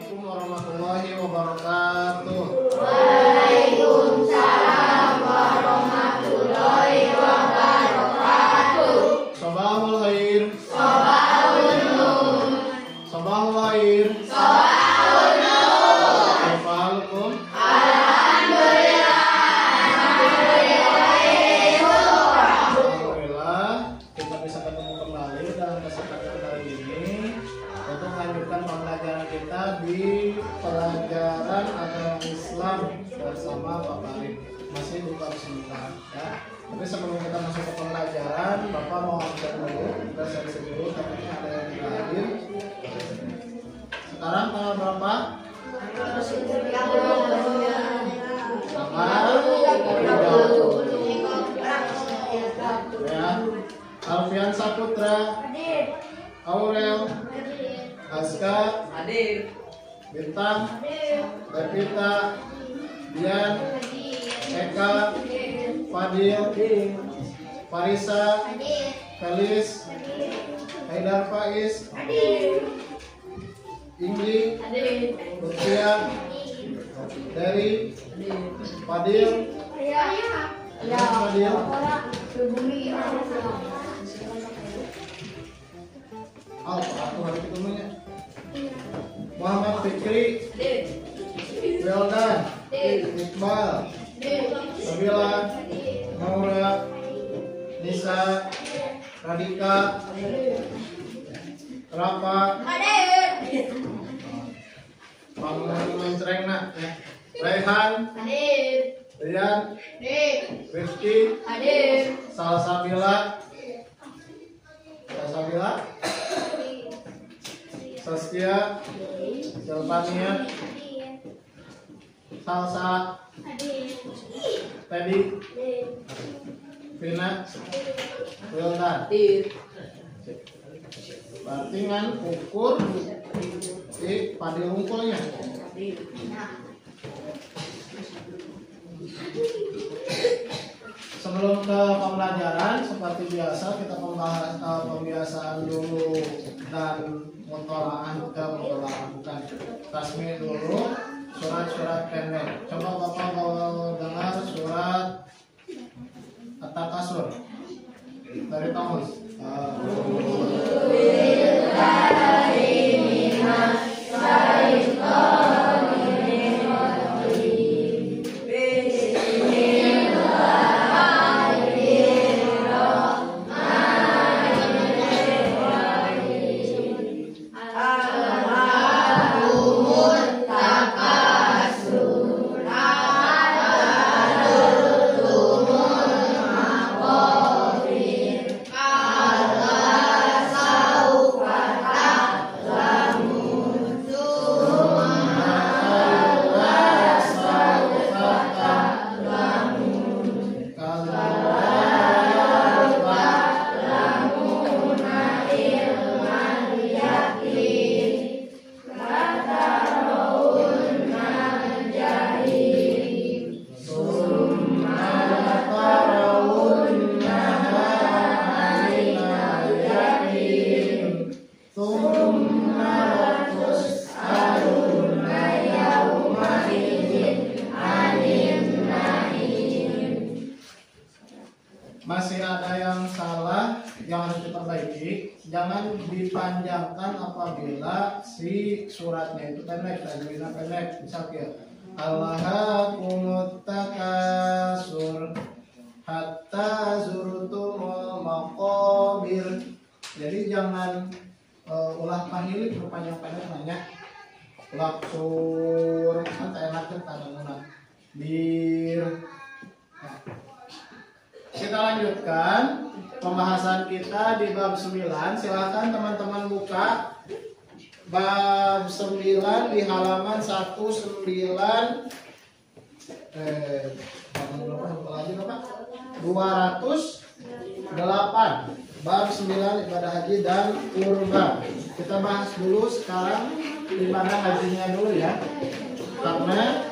Assalamualaikum warahmatullahi wabarakatuh. Waalaikumsalam warahmatullahi wabarakatuh. Sabahul khair. Sabahul nur. Sabahul khair. Sabahul nur. Kaifahalukum? Alhamdulillah. Alhamdulillah, kita bisa ketemu kembali dalam kesempatan kali ini untuk melanjutkan pembelajaran kita di pelajaran agama Islam bersama Pak Farid. Masih di bab 9 ya. Tapi sebelum kita masuk ke pembelajaran, Bapak mau ngecek dulu, kita seleksi dulu takutnya ada yang terakhir. Sekarang tanggal berapa? Tanggal 30 ya. Alfian Saputra, Aurel, Aska, Hadir. Bintang, Devita, Dian, Eka, Fadil, Farisa, Felis, Haidar Faiz, Inggi, Lucia, Dari, Fadil, Fadil, aku harus ketemunya. Muhammad Fikri, Weldan, Iqbal, Nabila, Maura, Nisa, Radika, Rafa, Mencrengna, Rehan, Rian, Rifki, Salsabila, Saskia, Silvania, Salsa, Teddy, Vina, Wildan. Berarti kan ukur di padi unggulnya. Sebelum ke pembelajaran, seperti biasa kita pembiasaan dulu dan mutola'ah bukan tasmi dulu surat-surat pendek. Coba Bapak mau dengar surat At-Takasur dari Thomas. Masih ada yang salah yang harus diperbaiki. Jangan dipanjangkan apabila si suratnya itu pendek, tajwidnya pendek. Misal ya, Allahakumut takasur hatta zurtumul maqabir. Jadi jangan ulah panggil berpanjang pendek banyak. Ulah sur kan enak tanda bir. Kita lanjutkan pembahasan kita di bab 9. Silakan teman-teman buka bab 9 di halaman 208. Bab 9 ibadah haji dan kurban. Kita bahas dulu sekarang ibadah hajinya dulu ya. Karena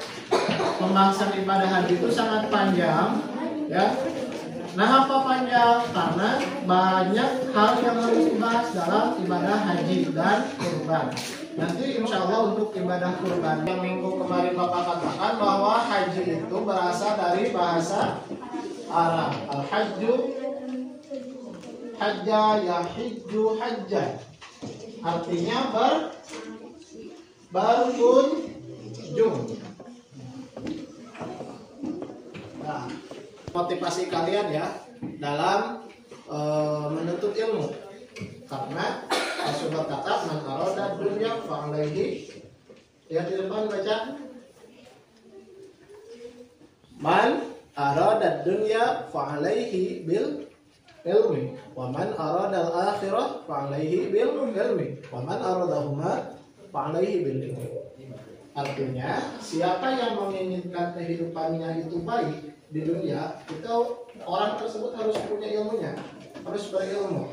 pembahasan ibadah haji itu sangat panjang ya. Nah, apa panjang? Karena banyak hal yang harus dibahas dalam ibadah haji dan kurban. Nanti insya Allah untuk ibadah kurban yang minggu kemarin Bapak katakan bahwa haji itu berasal dari bahasa Arab. Al-hajju hajja yahijju hajjan. Artinya berkunjung. Nah, motivasi kalian ya dalam menuntut ilmu, karena Rasulullah kata man arada dunya fa alaihi, ya di depan baca man arada dunya fa alaihi bil ilmi wa man arada al akhirah fa alaihi bil ilmi wa man aradahuma fa alaihi bil ilmi. Artinya siapa yang menginginkan kehidupannya itu baik di dunia, itu orang tersebut harus punya ilmunya, harus berilmu.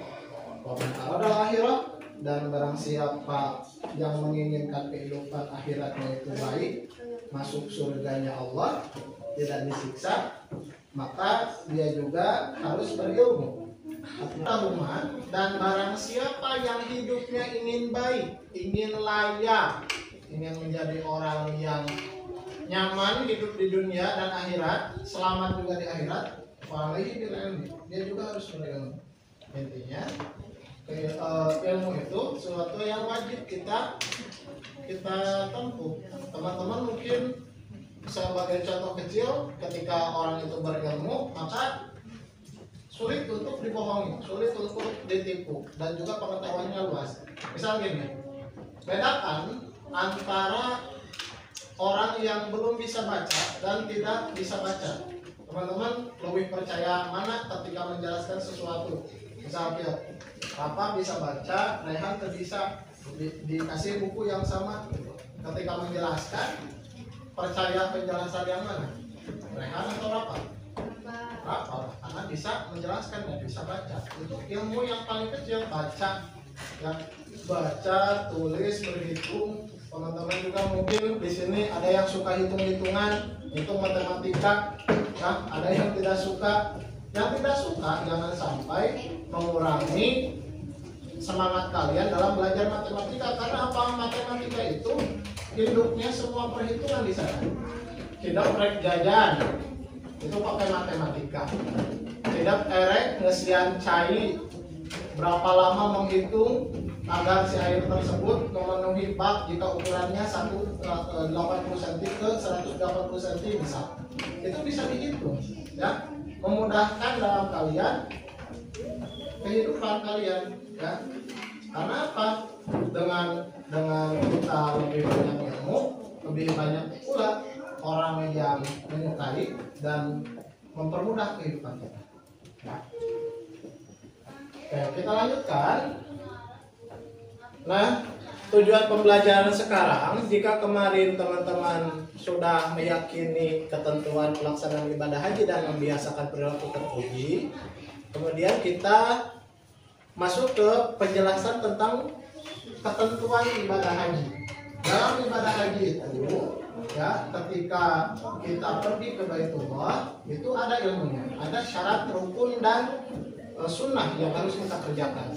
Wa man arada akhirah, dan barang siapa yang menginginkan kehidupan akhiratnya itu baik, masuk surganya Allah, tidak disiksa, maka dia juga harus berilmu. Dan barang siapa yang hidupnya ingin baik, ingin layak, ingin menjadi orang yang nyaman hidup di dunia dan akhirat, selamat juga di akhirat, dia juga harus berilmu. Intinya ilmu itu sesuatu yang wajib kita tempuh. Teman-teman mungkin sebagai contoh kecil, ketika orang itu berilmu, maka sulit untuk dibohongi, sulit untuk ditipu, dan juga pengetahuannya luas. Misal gini, bedakan antara orang yang belum bisa baca dan tidak bisa baca. Teman-teman lebih percaya mana ketika menjelaskan sesuatu? Misalnya Papa bisa baca, Rehan tidak bisa, dikasih buku yang sama. Ketika menjelaskan, percaya penjelasan yang mana? Rehan atau Papa? Papa, karena bisa menjelaskan dan bisa baca. Itu ilmu yang paling kecil, baca. Ya, baca, tulis, berhitung. Teman-teman juga mungkin di sini ada yang suka hitung-hitungan, hitung matematika. Nah, ada yang tidak suka. Yang tidak suka jangan sampai mengurangi semangat kalian dalam belajar matematika, karena apa? Matematika itu hidupnya semua perhitungan di sana. Tidak rek jajan itu pakai matematika. Tidak erek ngesian cai berapa lama menghitung agar si air tersebut memenuhi bak jika ukurannya 80 cm ke 180 cm misal. Itu bisa dihitung, ya. Memudahkan dalam kalian kehidupan kalian, ya. Karena apa? Dengan kita lebih banyak ilmu, lebih banyak pula orang yang menyukai dan mempermudah kehidupan kita. Ya. Oke, kita lanjutkan. Nah, tujuan pembelajaran sekarang, jika kemarin teman-teman sudah meyakini ketentuan pelaksanaan ibadah haji dan membiasakan perilaku terpuji, kemudian kita masuk ke penjelasan tentang ketentuan ibadah haji. Dalam ibadah haji itu, ya, ketika kita pergi ke Baitullah, itu ada ilmunya, ada syarat, rukun, dan sunnah yang harus kita kerjakan.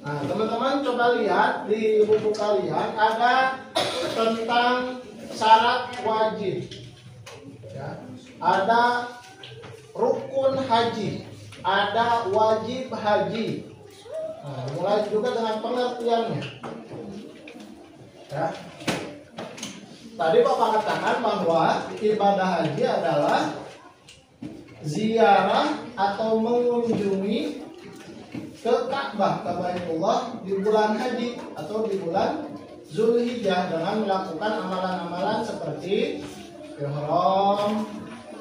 Nah, teman-teman coba lihat di buku kalian ada tentang syarat wajib, ya. Ada rukun haji, ada wajib haji. Nah, mulai juga dengan pengertiannya, ya. Tadi Bapak katakan bahwa ibadah haji adalah ziarah atau mengunjungi ke Ka'bah, ke Baitullah di bulan haji atau di bulan Zulhijjah dengan melakukan amalan-amalan seperti ihram,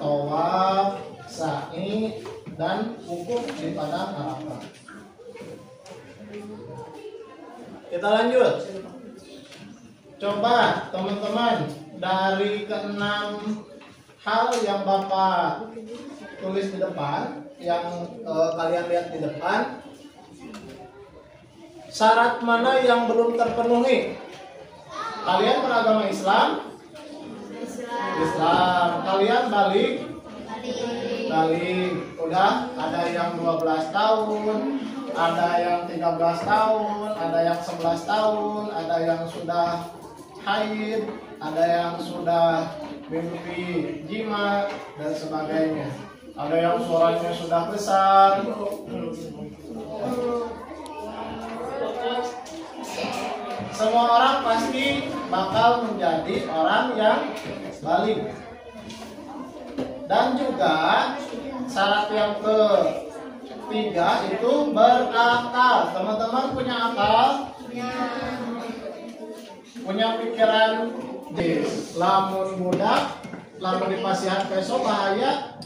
tawaf, sa'i, dan wukuf di padang Arafah. Kita lanjut. Coba teman-teman dari keenam hal yang Bapak tulis di depan, yang kalian lihat di depan, syarat mana yang belum terpenuhi? Kalian beragama Islam? Islam. Kalian balik Baling. Udah, ada yang 12 tahun, ada yang 13 tahun, ada yang 11 tahun, ada yang sudah haid, ada yang sudah mimpi jima dan sebagainya. Ada yang suaranya sudah besar. Semua orang pasti bakal menjadi orang yang balik. Dan juga syarat yang ketiga itu berakal. Teman-teman punya akal? Punya pikiran? Lamun budak, lamun dipasihan besok bahaya.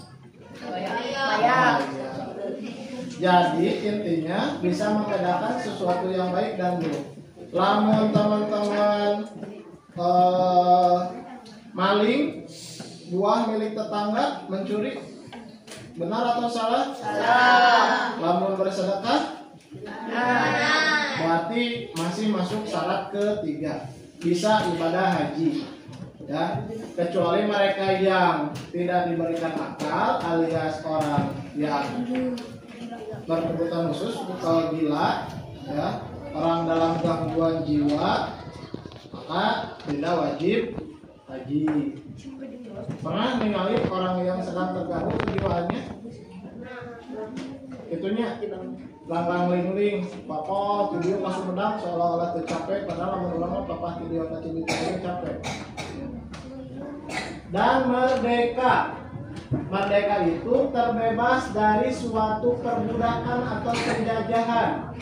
Jadi intinya bisa membedakan sesuatu yang baik dan buruk. Lamun teman-teman maling buah milik tetangga, mencuri, benar atau salah? Salah. Lamun bersedekah, berarti masih masuk syarat ketiga, bisa ibadah haji. Ya, kecuali mereka yang tidak diberikan akal alias orang yang berkebutuhan khusus atau gila, ya, orang dalam gangguan jiwa, maka tidak wajib haji. Pernah ningali orang yang sedang terganggu kejiwaannya? Itunya langgang ling-ling, papa video pas medang seolah-olah tercapek, padahal lama-lama papa video kacibit capek. Dan merdeka. Merdeka itu terbebas dari suatu perbudakan atau penjajahan.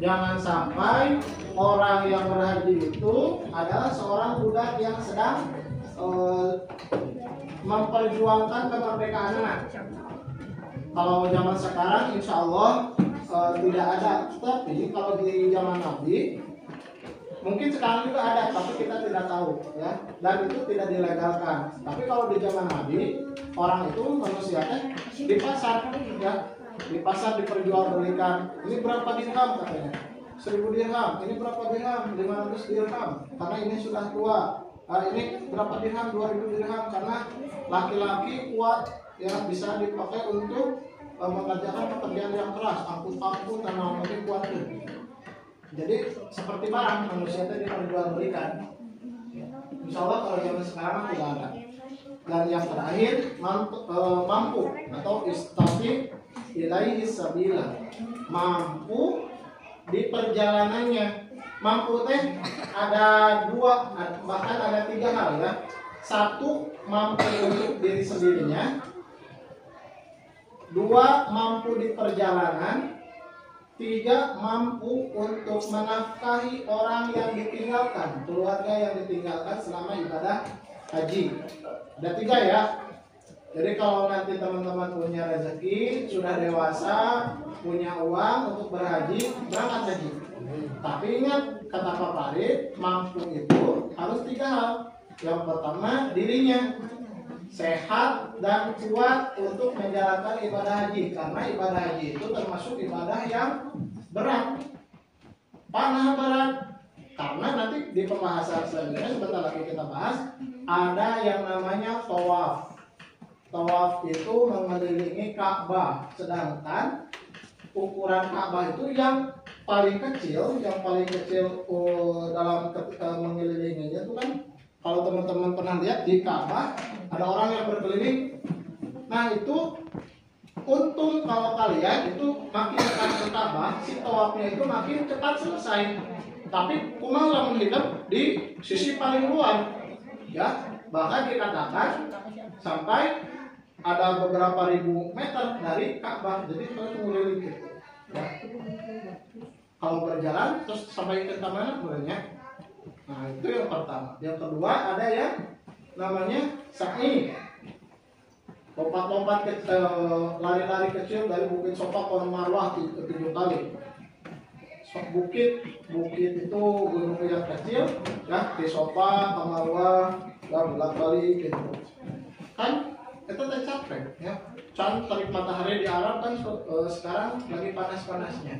Jangan sampai orang yang berhaji itu adalah seorang budak yang sedang memperjuangkan kemerdekaan anak. Kalau zaman sekarang insya Allah tidak ada. Tapi kalau di zaman Nabi mungkin sekarang juga ada, tapi kita tidak tahu, ya. Dan itu tidak dilegalkan. Tapi kalau di zaman Nabi, orang itu manusia di pasar, ya, di pasar diperjualbelikan. Ini berapa dirham katanya? 1000 dirham. Ini berapa dirham? 500 dirham. Karena ini sudah tua. Ini berapa dirham? 2000 dirham. Karena laki-laki kuat, ya, bisa dipakai untuk mengerjakan pekerjaan yang keras, angkut-angkut, tanah ini kuat tuh. Jadi seperti barang manusia itu diperjualbelikan. Insya Allah kalau zaman sekarang tidak ada. Dan yang terakhir mampu atau istati ilaihi sabila, mampu di perjalanannya. Mampu teh ada dua, bahkan ada 3 hal, ya. 1, mampu untuk diri sendirinya. 2, mampu di perjalanan. 3, mampu untuk menafkahi orang yang ditinggalkan, keluarga yang ditinggalkan selama ibadah haji. Ada 3, ya. Jadi kalau nanti teman-teman punya rezeki, sudah dewasa, punya uang untuk berhaji, berangkat haji. Tapi ingat, kata Pak Farid, mampu itu harus 3 hal. Yang pertama, dirinya sehat dan kuat untuk menjalankan ibadah haji, karena ibadah haji itu termasuk ibadah yang berat, panah berat. Karena nanti di pembahasan selanjutnya sebentar lagi kita bahas, ada yang namanya tawaf. Tawaf itu mengelilingi Ka'bah, sedangkan ukuran Ka'bah itu yang paling kecil dalam mengelilinginya itu kan, kalau teman-teman pernah lihat di Ka'bah ada orang yang berkeliling. Nah itu untung kalau kalian itu makin dekat ke Ka'bah, si tawafnya itu makin cepat selesai. Tapi kumaha menghidap di sisi paling luar, ya. Bahkan dikatakan sampai ada beberapa ribu meter dari Ka'bah, jadi harus mengelilingi gitu, ya. Kalau berjalan terus sampai ke mana sebenarnya? Nah itu yang pertama. Yang kedua ada yang namanya sa'i, lompat-lompat lari-lari kecil dari bukit Sofa ke Marwah 7 kali. Bukit itu gunung yang kecil, ya, di Sofa ke Marwah bolak-balik gitu. Kan itu capek, ya. Can terik matahari di Arab kan sekarang lagi panas-panasnya.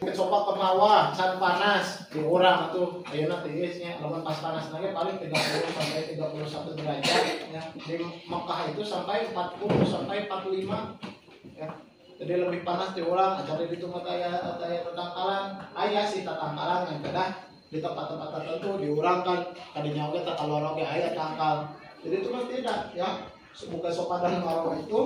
bukit sopak ke bawah, can panas di orang tuh, ayeuna tiisnya, lamun pas panas lagi paling 30 sampai 31 derajat ya. Di Mekah itu sampai 40 sampai 45 ya. Jadi lebih panas di orang, acara di tempat aya tatangkalan, aya sih tatangkalan yang kedah di tempat-tempat tertentu diurang kan kadinya oge tata lorong ge aya tangkal. Jadi itu mah tidak ya. Semoga sopadan Maroko itu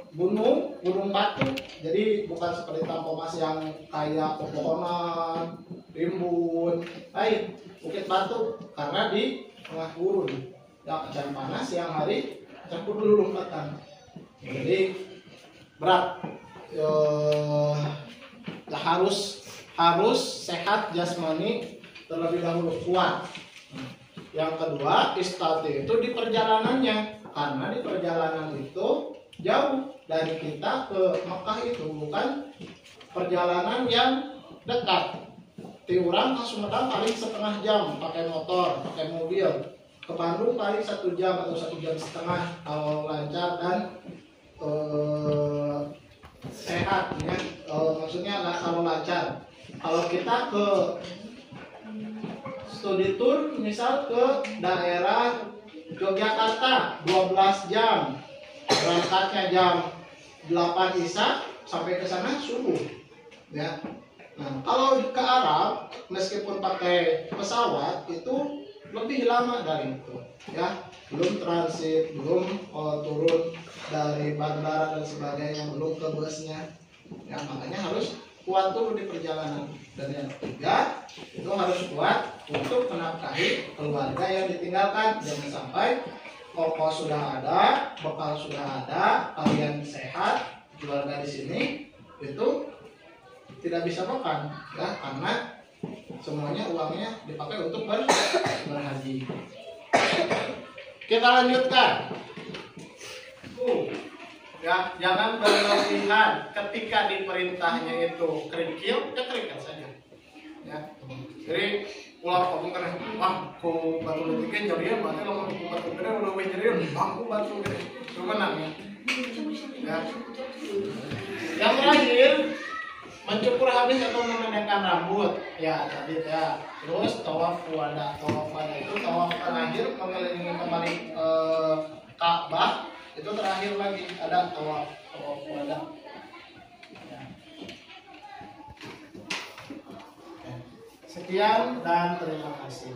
gunung batu, jadi bukan seperti Tampomas yang kayak pepohonan, rimbun, bukit batu karena di tengah gurun ya, dan panas siang hari campur dulu lompatan, jadi berat ya, harus sehat jasmani terlebih dahulu, kuat. Yang kedua istati itu di perjalanannya, karena di perjalanan itu jauh dari kita ke Mekah itu bukan perjalanan yang dekat. Di urang ke Sumedang paling setengah jam pakai motor, pakai mobil. Ke Bandung paling 1 jam atau 1 jam setengah kalau lancar dan sehat ya. Maksudnya kalau lancar. Kalau kita ke studi tour misal ke daerah Yogyakarta 12 jam. Berangkatnya jam 8 Isya sampai ke sana subuh ya. Nah, kalau ke Arab meskipun pakai pesawat itu lebih lama dari itu ya. Belum transit, belum turun dari bandara dan sebagainya, belum ke busnya ya. Makanya harus kuat dulu di perjalanan. Dan yang ketiga itu harus kuat untuk menafkahi keluarga yang ditinggalkan. Jangan sampai pokok sudah ada, bekal sudah ada, kalian sehat, keluarga di sini itu tidak bisa makan, ya karena semuanya uangnya dipakai untuk berhaji. Kita lanjutkan. Ya, jangan berlebihan ketika diperintahnya itu kerikil, ya kerikil saja. Ya, jadi ulah kamu kena, wah, ku batu letikin jadian, berarti lo ku batu gede udah wih jadian, bangku batu gede, itu menang ya. Ya. Yang terakhir, mencukur habis atau memendekkan rambut, ya tadi ya. Terus tawaf wada itu tawaf terakhir mengelilingi kembali Ka'bah. Itu terakhir lagi ada tawaf wada. Ya. Sekian dan terima kasih.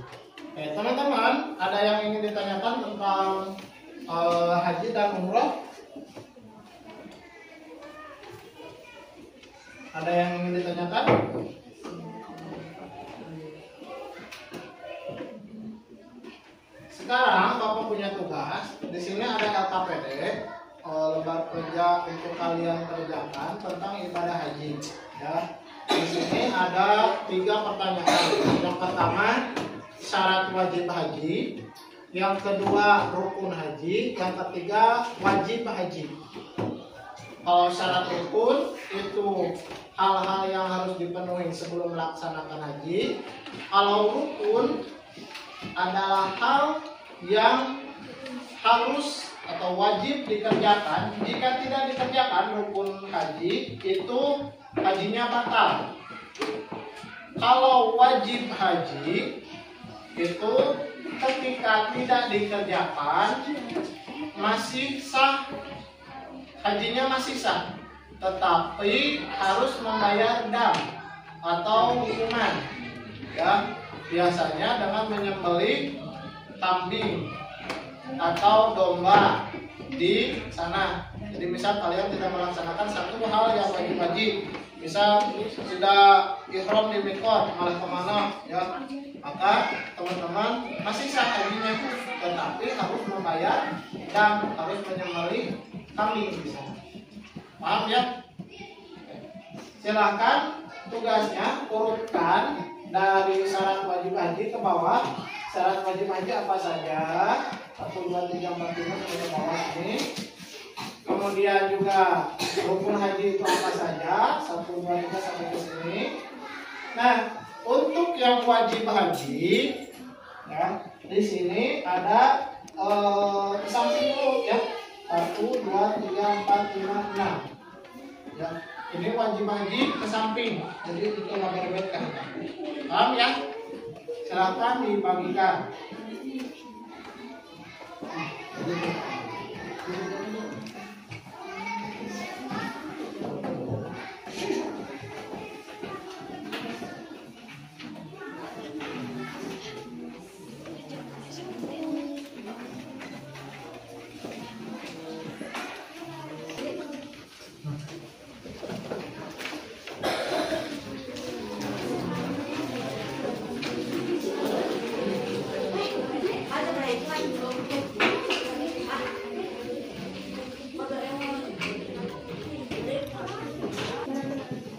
Teman-teman, ada yang ingin ditanyakan tentang haji dan umroh? Ada yang ingin ditanyakan? Sekarang Bapak punya tugas. Di sini ada LKPD, lembar kerja untuk kalian kerjakan tentang ibadah haji. Ya, di sini ada 3 pertanyaan. Yang pertama, syarat wajib haji. Yang kedua, rukun haji. Yang ketiga, wajib haji. Kalau syarat rukun itu hal-hal yang harus dipenuhi sebelum melaksanakan haji. Kalau rukun adalah hal yang harus atau wajib dikerjakan. Jika tidak dikerjakan rukun haji, itu hajinya batal. Kalau wajib haji itu ketika tidak dikerjakan masih sah, hajinya masih sah, tetapi harus membayar dam atau hukuman ya, biasanya dengan menyembelih kambing atau domba di sana. Jadi misal kalian tidak melaksanakan satu hal yang wajib, misal tidak ihram di mikot malah kemana ya, maka teman-teman masih sah hajinya, tetapi harus membayar dan harus menyembelih kambing di sana. Paham ya? Silahkan tugasnya urutkan dari syarat wajib haji ke bawah. Syarat wajib haji apa saja? 1, 2, 3, 4, 5 sampai ke bawah ini. Kemudian juga rukun haji itu apa saja? 1, 2, 3 sampai ke sini. Nah, untuk yang wajib haji, ya di sini ada samping dulu ya. 1, 2, 3, 4, 5, 6. Ya, Ini wajib haji ke samping, jadi itu berbeda. Paham ya? Silakan dibagikan.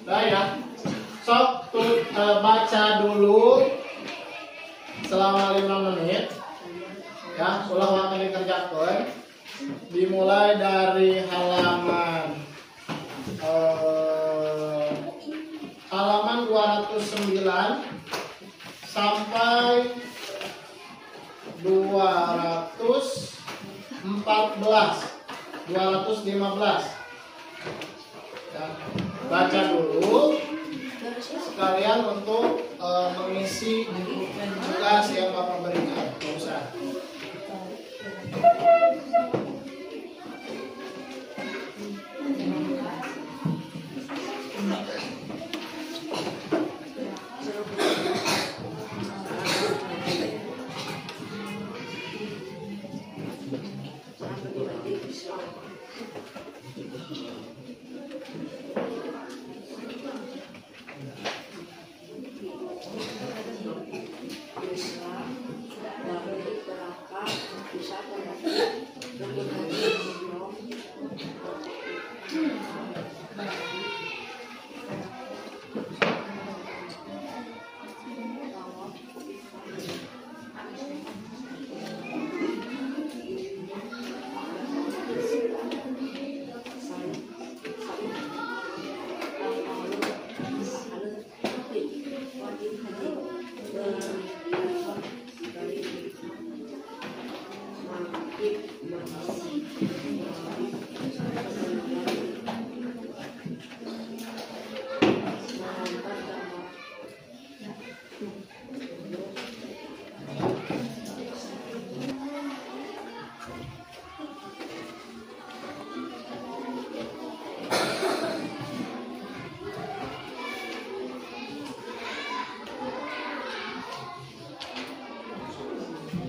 Nah ya, sok baca dulu selama 5 menit. Ya, ulah waktu dikerjakan. Dimulai dari halaman 209 sampai 215. Ya, baca dulu sekalian untuk mengisi tugas yang Bapak berikan. Nggak usah.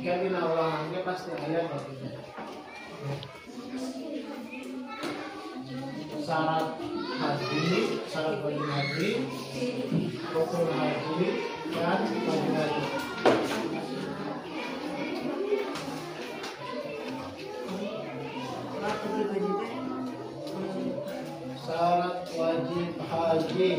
Kami ulangannya pasti ada syarat wajib haji, rukun haji, dan wajib haji. Syarat wajib haji.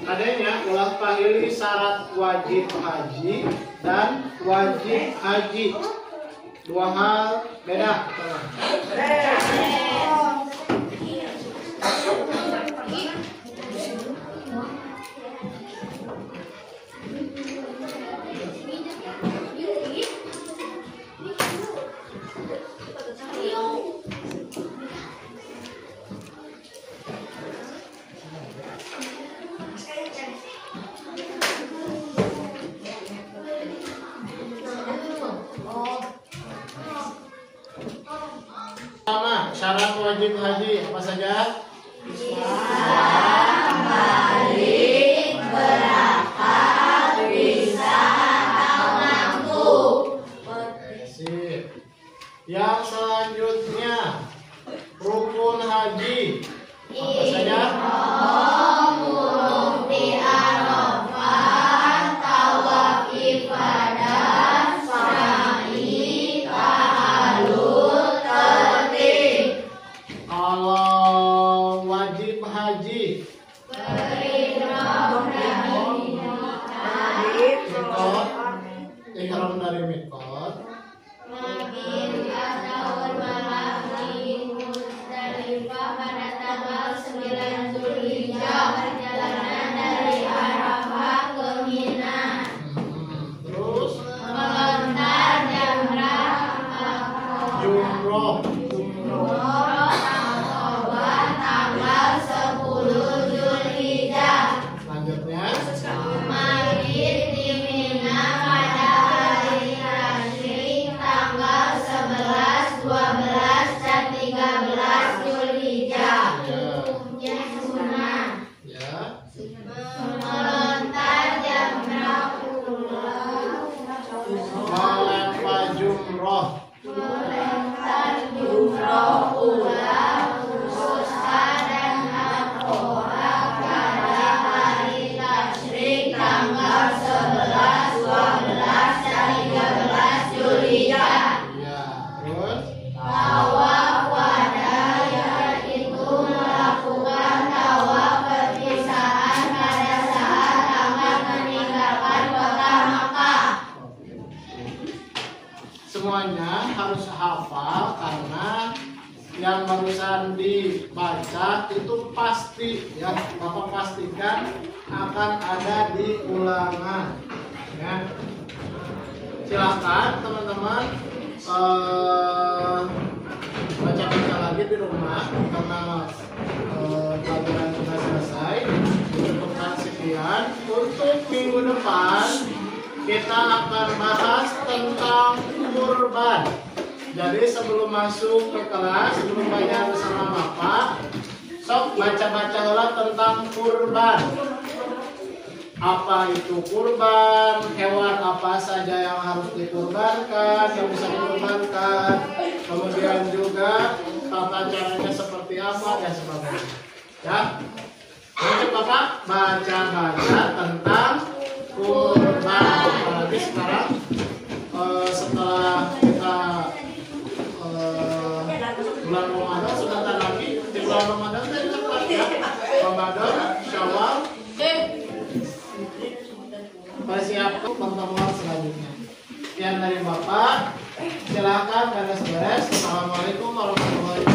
Adanya ulah pahili syarat wajib haji dan wajib haji. Dua hal beda. Sama syarat wajib haji apa saja? Balik, berakal, bisa, atau mampu. Sip. Yang selanjutnya rukun haji apa saja? Wukuf di Arafah, tawaf ibadah, sa'i, tahallul, tertib. Kalau wajib haji mikot, ihram dari mikot, Jumroh tanggal 10 Zulhijjah. Selanjutnya Mabit di Mina pada hari tasyrik tanggal 11, 12, dan 13 Zulhijjah. Hukumnya sunnah. ya. Melontar jamrah ula. Melempar jumroh. Melontar jumroh ula. Wusta dan akobah pada hari tasyrik tanggal 11, 12, dan 13 Zulhijjah. Ya, terus Tawaf wada yaitu melakukan tawaf perpisahan pada saat akan meninggalkan kota Makkah. semuanya harus hafal karena yang barusan dibaca itu pasti ya, Bapak pastikan akan ada di ulangan ya. Silakan teman-teman baca-baca lagi di rumah karena pelajaran sudah selesai. Cukupkan sekian. Untuk minggu depan kita akan bahas tentang kurban. Jadi sebelum masuk ke kelas, sebelum belajar bersama Bapak, sok baca-baca lah tentang kurban. Apa itu kurban, hewan apa saja yang harus dikurbankan, yang bisa dikurbankan, kemudian juga tata caranya seperti apa dan sebagainya. Ya, lanjut Bapak baca-baca tentang kurban. Apalagi sekarang setelah kita bulan Ramadan sebentar lagi, di bulan Ramadan itu cepat ya, Ramadan, Syawal, persiapkan pertemuan selanjutnya. Sekian dari Bapak, silakan beres-beres. Assalamualaikum warahmatullahi wabarakatuh.